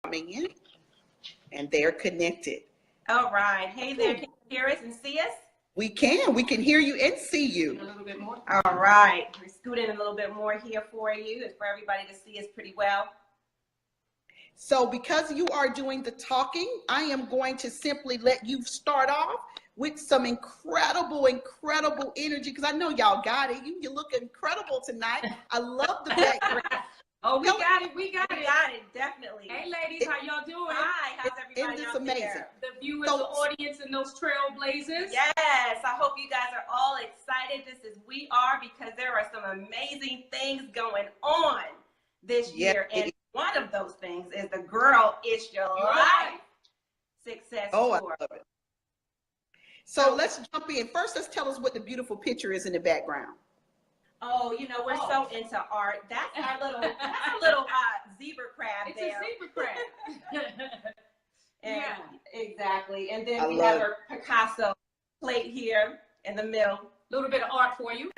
coming in, and they're connected. All right. Hey there, can you hear us and see us? We can hear you and see you. A little bit more. All right. We're scooting a little bit more here for you and for everybody to see us pretty well. So because you are doing the talking, I am going to simply let you start off with some incredible energy, because I know y'all got it. You look incredible tonight. I love the background. Oh, we got it, definitely. Hey, ladies, how y'all doing? Hi, how's everybody It's out amazing. there? The viewers, the audience, and those Trailblazers. Yes, I hope you guys are all excited. This is we are, because there are some amazing things going on this year, and one of those things is the Girl It's Your Life Success Tour. I love it. So let's jump in. First, let's tell us what the beautiful picture is in the background. Oh, you know, we're so into art. That's our little, zebra crab it's there. It's a zebra crab. Yeah, exactly. And then we have our Picasso plate here in the middle. A little bit of art for you.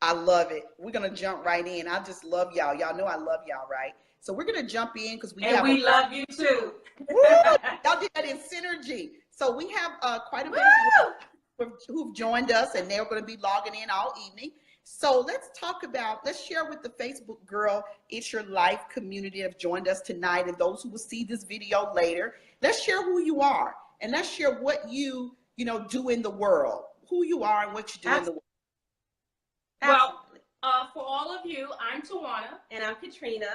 I love it. We're going to jump right in. I just love y'all. Y'all know I love y'all, right? So we're going to jump in because we love you too. Y'all did that in synergy. So we have quite a bit of who've joined us, and they're going to be logging in all evening. So let's share with the Facebook Girl It's Your Life community that have joined us tonight, and those who will see this video later. Let's share who you are, and let's share what you do in the world, who you are and what you do in the world. Well, for all of you, I'm Tawana. And I'm Katrina.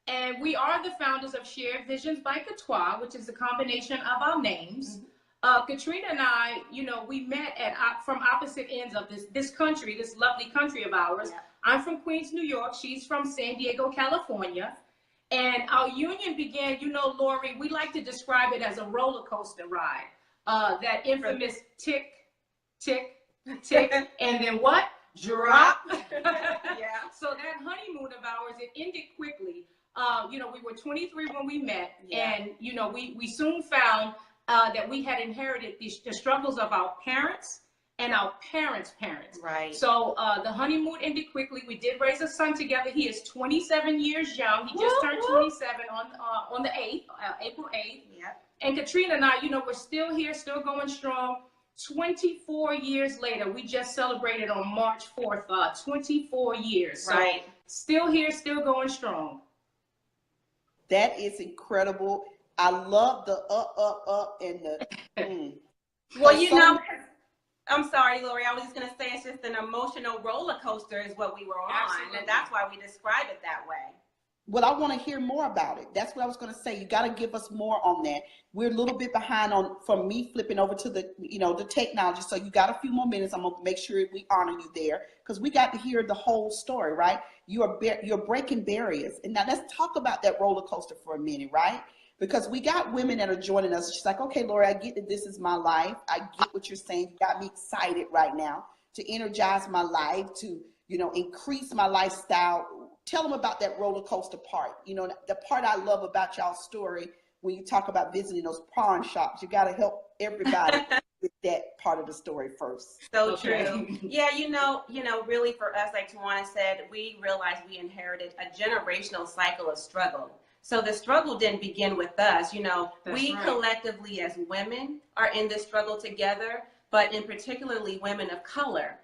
And we are the founders of Shared Visions by Katoa, which is a combination of our names. Katrina and I, we met from opposite ends of this country, this lovely country of ours. Yeah. I'm from Queens, New York. She's from San Diego, California. And our union began, Lori, we like to describe it as a roller coaster ride. That infamous tick, tick, tick, and then what? Drop. Yeah. So that honeymoon of ours, it ended quickly. We were 23 when we met, and we soon found that we had inherited the struggles of our parents and our parents' parents. Right. So the honeymoon ended quickly. We did raise a son together. He is 27 years young. He just turned 27 on the 8th, April 8th. Yeah. And Katrina and I, we're still here, still going strong. 24 years later, we just celebrated on March 4th, 24 years. Right. So still here, still going strong. That is incredible. I love the up, and the. Well, I'm sorry, Lori. I was just going to say it's just an emotional roller coaster is what we were on. Absolutely. And that's why we describe it that way. Well, I want to hear more about it. That's what I was going to say. You got to give us more on that. We're a little bit behind from me flipping over to the, the technology. So you got a few more minutes. I'm going to make sure we honor you there because we got to hear the whole story, right? You're breaking barriers. And now let's talk about that roller coaster for a minute, right? Because we got women that are joining us. She's like, okay, Lori, I get that this is my life. I get what you're saying. You got me excited right now to energize my life, to, increase my lifestyle. Tell them about that roller coaster part. The part I love about y'all's story when you talk about visiting those pawn shops, you got to help everybody with that part of the story first. So true. Yeah, really for us, like Tawana said, we realized we inherited a generational cycle of struggle. So the struggle didn't begin with us. We collectively as women are in this struggle together, but in particularly women of color,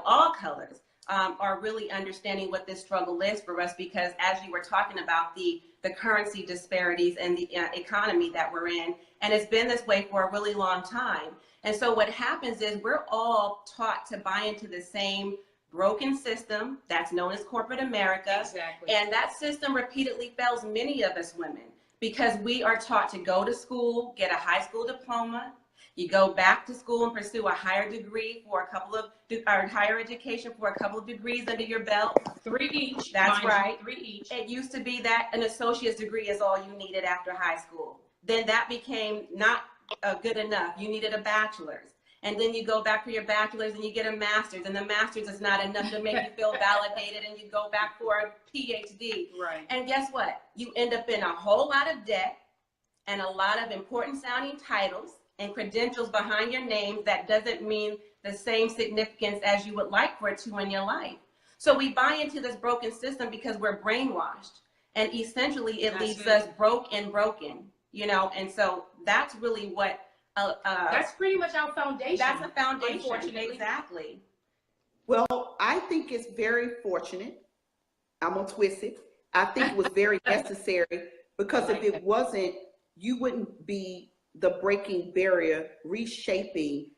all colors. Are really understanding what this struggle is for us, because as you were talking about the currency disparities and the economy that we're in, and it's been this way for a really long time. And so what happens is we're all taught to buy into the same broken system that's known as corporate America. Exactly. And that system repeatedly fails many of us women because we are taught to go to school, get a high school diploma. You go back to school and pursue a higher degree for higher education for a couple of degrees under your belt. 3 each. That's right. 3 each. It used to be that an associate's degree is all you needed after high school. Then that became not good enough. You needed a bachelor's. And then you go back for your bachelor's and you get a master's, and the master's is not enough to make you feel validated, and you go back for a PhD. Right. And guess what? You end up in a whole lot of debt and a lot of important sounding titles and credentials behind your name that doesn't mean the same significance as you would like for it to in your life. So we buy into this broken system because we're brainwashed. And essentially it That's leaves it. us broke and broken, you know, and so that's really what that's pretty much our foundation. That's a foundation, unfortunately. exactly. Well, I think it's very fortunate. I'm gonna twist it. I think it was very necessary, because if it wasn't, you wouldn't be the breaking barrier, reshaping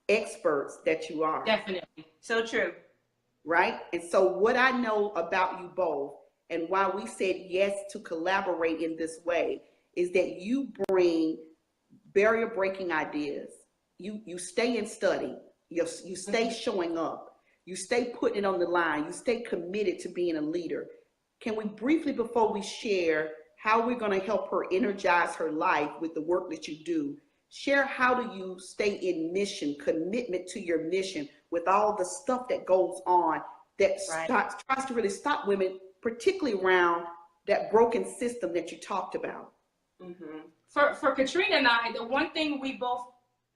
experts that you are. Definitely. So true. Right? And so what I know about you both, and why we said yes to collaborate in this way, is that you bring barrier breaking ideas. You stay in study. You stay showing up. You stay putting it on the line. You stay committed to being a leader. Can we briefly, before we share how we're going to help her energize her life with the work that you do, share how do you stay in mission, commitment to your mission, with all the stuff that goes on that tries to really stop women, particularly around that broken system that you talked about? For Katrina and I, the one thing we both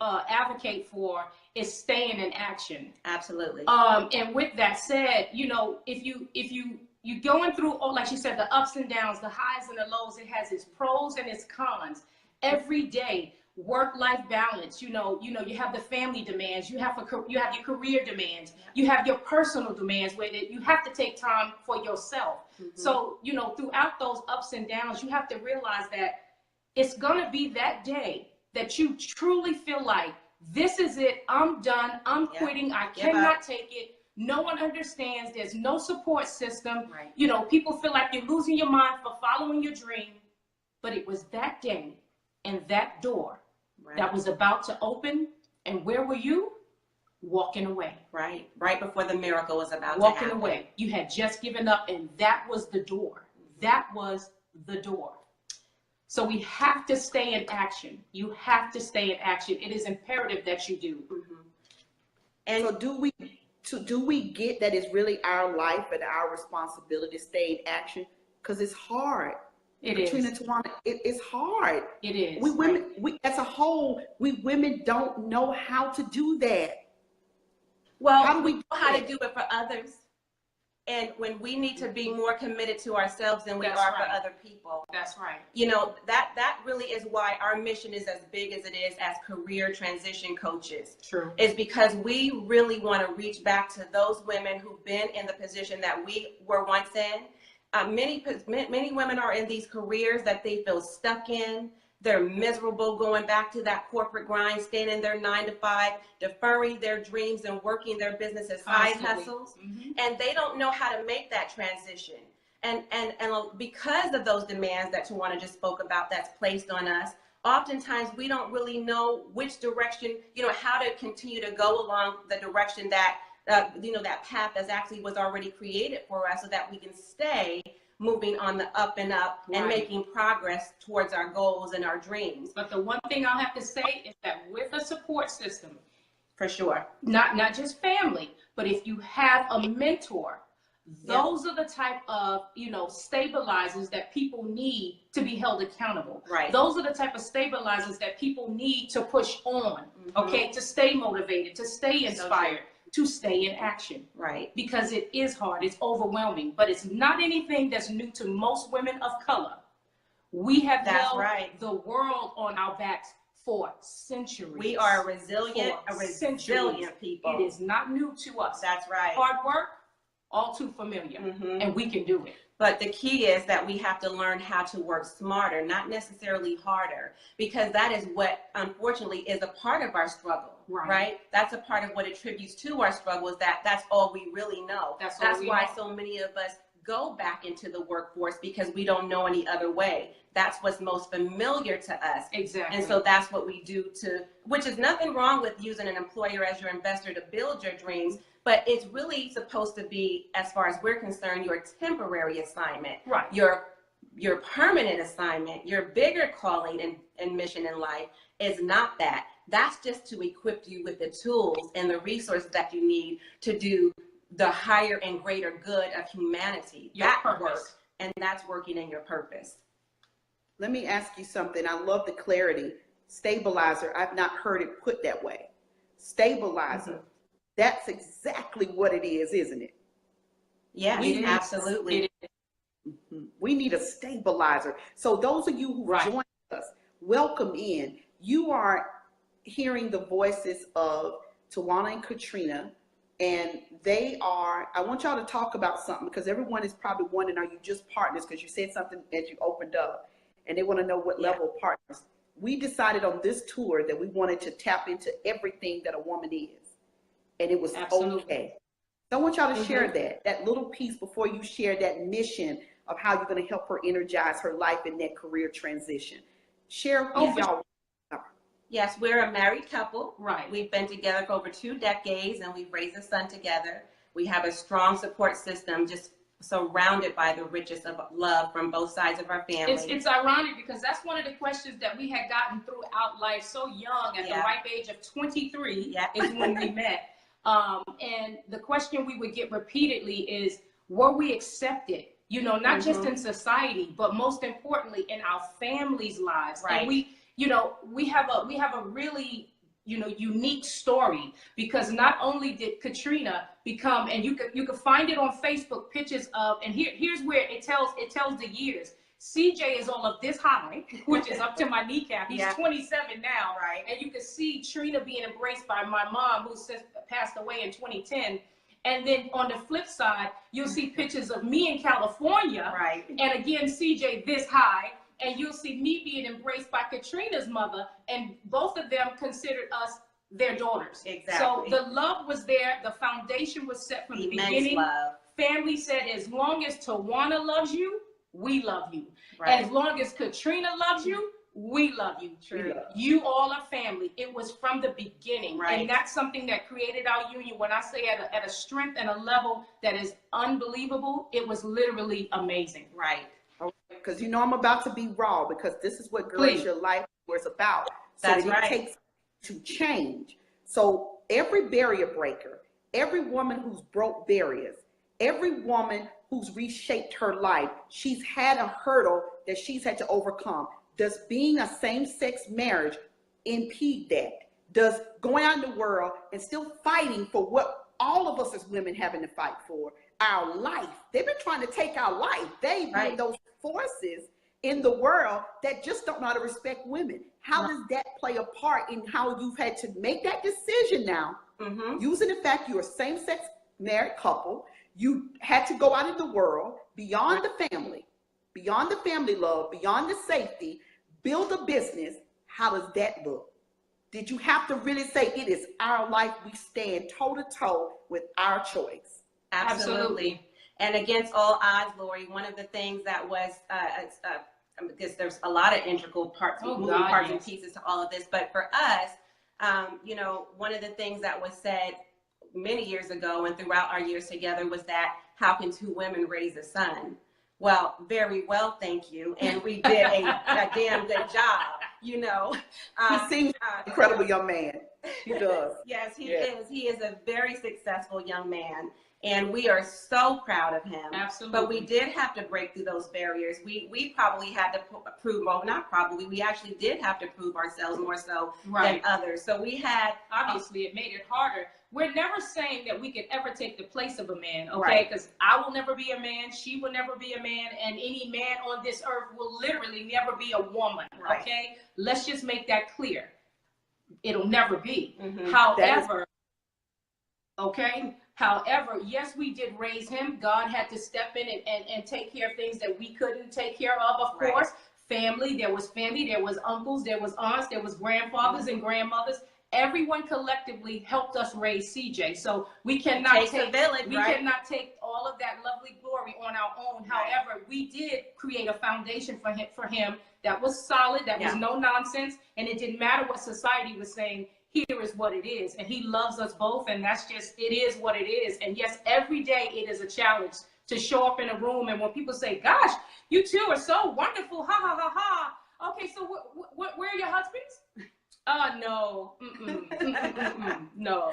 advocate for is staying in action. Absolutely. And with that said, you know, if you going through, like she said, the ups and downs, the highs and the lows, it has its pros and its cons every day. Work-life balance, you have the family demands, you have your career demands, you have your personal demands where you have to take time for yourself. So, throughout those ups and downs, you have to realize that it's going to be that day that you truly feel like, this is it, I'm done, I'm quitting, I cannot take it. No one understands, there's no support system. People feel like you're losing your mind for following your dream. But it was that day and that door that was about to open, and where were you? Walking away. Right before the miracle was about to happen. Walking away. You had just given up, and that was the door. That was the door. So we have to stay in action. You have to stay in action. It is imperative that you do. And so do we get that it's really our life and our responsibility to stay in action? Because it's hard. Katrina, Tawana, it's hard. It is. We women, as a whole, we women don't know how to do that. Well, how do we know how to do it for others? And when we need to be more committed to ourselves than we are for other people. That's right. That really is why our mission is as big as it is as career transition coaches. True. Is because we really want to reach back to those women who've been in the position that we were once in. Many women are in these careers that they feel stuck in. They're miserable going back to that corporate grind, staying in their 9-to-5, deferring their dreams and working their business as side hustles. And they don't know how to make that transition. And because of those demands that Tawana just spoke about that's placed on us, oftentimes we don't really know which direction, how to continue to go along the direction that that path that actually was already created for us, so that we can stay moving on the up and up and making progress towards our goals and our dreams. But the one thing I'll have to say is that with a support system, for sure, not just family, but if you have a mentor, those are the type of, stabilizers that people need to be held accountable. Those are the type of stabilizers that people need to push on, to stay motivated, to stay inspired. To stay in action. Because it is hard, it's overwhelming, but it's not anything that's new to most women of color. We have held the world on our backs for centuries. We are a resilient people. It is not new to us. That's right. Hard work, all too familiar, and we can do it. But the key is that we have to learn how to work smarter, not necessarily harder, because that is what, unfortunately, is a part of our struggle, right? That's a part of what attributes to our struggle, is that that's all we really know. That's why so many of us go back into the workforce, because we don't know any other way. That's what's most familiar to us. Exactly. And so that's what we do which is nothing wrong with using an employer as your investor to build your dreams, but it's really supposed to be, as far as we're concerned, your temporary assignment. Your permanent assignment, your bigger calling and mission in life is not that. That's just to equip you with the tools and the resources that you need to do the higher and greater good of humanity. That works, and that's working in your purpose. Let me ask you something. I love the clarity. Stabilizer, I've not heard it put that way. Stabilizer. That's exactly what it is, isn't it? Yes, absolutely. We need a stabilizer. So those of you who joined us, welcome in. You are hearing the voices of Tawana and Katrina, and they are, I want y'all to talk about something, because everyone is probably wondering, are you just partners? Because you said something as you opened up, and they want to know what level of partners. We decided on this tour that we wanted to tap into everything that a woman is, and it was okay. So I want y'all to share that little piece before you share that mission of how you're going to help her energize her life in that career transition. Share who y'all. Yes, we're a married couple. Right. We've been together for over 2 decades, and we've raised a son together. We have a strong support system, just surrounded by the richest of love from both sides of our family. It's ironic, because that's one of the questions that we had gotten throughout life so young, at the ripe age of 23 is when we met. And the question we would get repeatedly is, were we accepted? You know, not just in society, but most importantly in our families' lives. Right. And we have a really, unique story, because not only did Katrina become, and you could find it on Facebook, pictures of, and here's where it tells the years. CJ is all of this high, which is up to my kneecap. He's 27 now. Right. And you can see Trina being embraced by my mom, who passed away in 2010. And then on the flip side, you'll see pictures of me in California. Right. And again, CJ this high. And you'll see me being embraced by Katrina's mother. And both of them considered us their daughters. Exactly. So the love was there. The foundation was set from the beginning. Love. Family said, as long as Tawana loves you, we love you. Right. As long as Katrina loves you, we love you. True. You all are family. It was from the beginning. Right. And that's something that created our union. When I say at a strength and a level that is unbelievable, it was literally amazing. Right. Because I'm about to be raw, because this is what Girls Your Life was about. So That's it takes to change. So every barrier breaker, every woman who's broke barriers, every woman who's reshaped her life, she's had a hurdle that she's had to overcome. Does being a same-sex marriage impede that? Does going out in the world and still fighting for what all of us as women having to fight for, our life? They've been trying to take our life. They've been those forces in the world that just don't know how to respect women. How does that play a part in how you've had to make that decision now, using the fact you're a same-sex married couple, you had to go out in the world, beyond the family love, beyond the safety, build a business? How does that look? Did you have to really say, it is our life, we stand toe-to-toe with our choice? Absolutely. And against all odds, Lori, one of the things that was, because there's a lot of integral parts, moving parts and pieces to all of this, but for us, one of the things that was said many years ago and throughout our years together was that, how can 2 women raise a son? Well, very well, thank you. And we did a damn good job, He seems incredible young man. He does. Yes, he is. He is a very successful young man. And we are so proud of him. Absolutely. But we did have to break through those barriers. We probably had to prove, well, not probably, we actually did have to prove ourselves more so than others. So we had, obviously it made it harder. We're never saying that we could ever take the place of a man, okay? Because I will never be a man, she will never be a man, and any man on this earth will literally never be a woman, okay? Let's just make that clear. It'll never be. However, However, yes, we did raise him. God had to step in and take care of things that we couldn't take care of course. Family, there was uncles, there was aunts, there was grandfathers and grandmothers. Everyone collectively helped us raise CJ. So we cannot cannot take all of that lovely glory on our own. However, we did create a foundation for him that was solid, that was no nonsense, and it didn't matter what society was saying. Here is what it is, and he loves us both, and that's just, it is what it is. And yes, every day it is a challenge to show up in a room, and when people say, gosh, you two are so wonderful, ha ha ha ha. Okay, so where are your husbands? No. No.